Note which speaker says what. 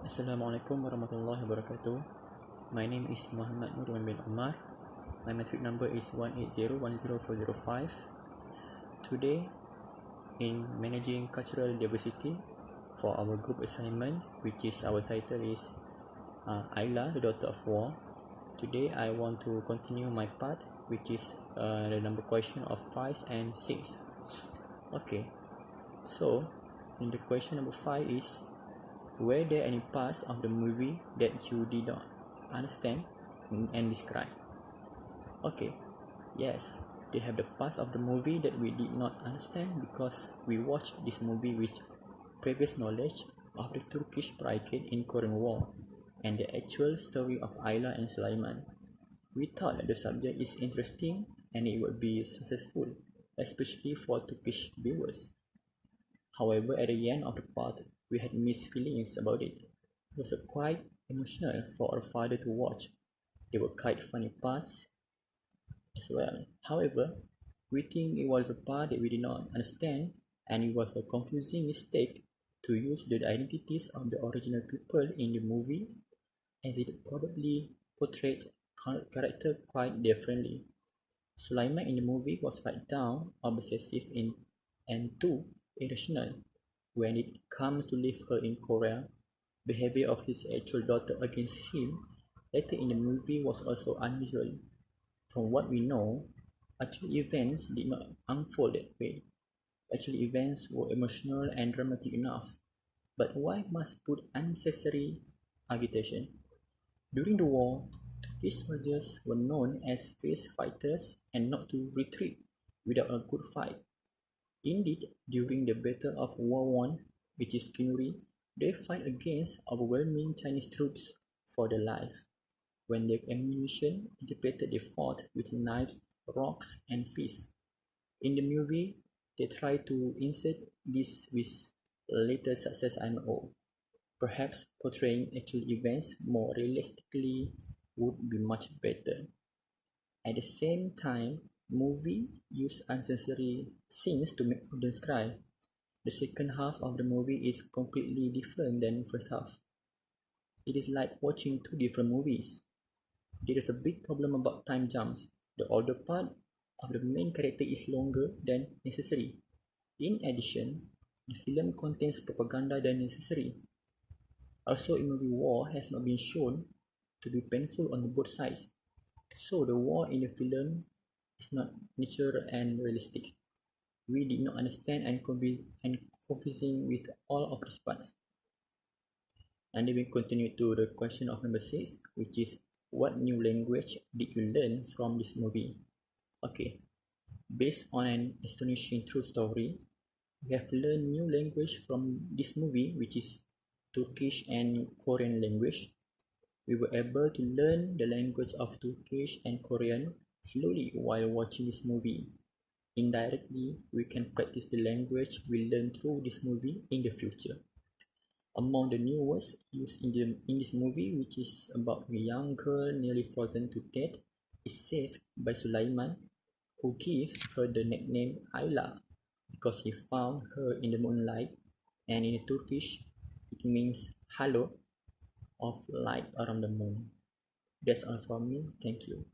Speaker 1: Assalamualaikum warahmatullahi wabarakatuh. My name is Muhammad Nur bin Omar. My metric number is 180100405. Today, in managing cultural diversity for our group assignment, which is our title is AYLA, the daughter of war. Today, I want to continue my part, which is the number question of 5 and 6. Okay, so in the question number 5 is, were there any parts of the movie that you did not understand and describe? Okay, yes, they have the parts of the movie that we did not understand because we watched this movie with previous knowledge of the Turkish blockade in Korean War and the actual story of AYLA and Sulaiman. We thought that the subject is interesting and it would be successful, especially for Turkish viewers. However, at the end of the part, we had mixed feelings about it. It was quite emotional for our father to watch. There were quite funny parts as well. However, we think it was a part that we did not understand, and it was a confusing mistake to use the identities of the original people in the movie, as it probably portrayed character quite differently. Sulaiman in the movie was right down obsessive and too irrational. When it comes to leave her in Korea, behavior of his actual daughter against him later in the movie was also unusual. From what we know, actual events did not unfold that way. Actual events were emotional and dramatic enough. But why must put unnecessary agitation? During the war, Turkish soldiers were known as fierce fighters and not to retreat without a good fight. Indeed, during the Battle of War I, which is Kinuri, they fight against overwhelming Chinese troops for their life. When their ammunition depleted, they fought with knives, rocks, and fists. In the movie, they try to insert this with later success IMO. Perhaps portraying actual events more realistically would be much better. At the same time, movie use unnecessary scenes to make audience cry. The second half of the movie is completely different than the first half. It is like watching two different movies. There is a big problem about time jumps. The older part of the main character is longer than necessary. In addition, the film contains propaganda than necessary. Also, in movie war has not been shown to be painful on both sides. So the war in the film is not natural and realistic. We did not understand and confusing with all of these parts. And then we continue to the question of number 6, which is, what new language did you learn from this movie? Okay, based on an astonishing true story, we have learned new language from this movie, which is Turkish and Korean language. We were able to learn the language of Turkish and Korean slowly while watching this movie. Indirectly, we can practice the language we learn through this movie in the future. Among the new words used in this movie, which is about a young girl nearly frozen to death, is saved by Sulaiman, who gives her the nickname AYLA because he found her in the moonlight, and in Turkish, it means halo of light around the moon. That's all from me. Thank you.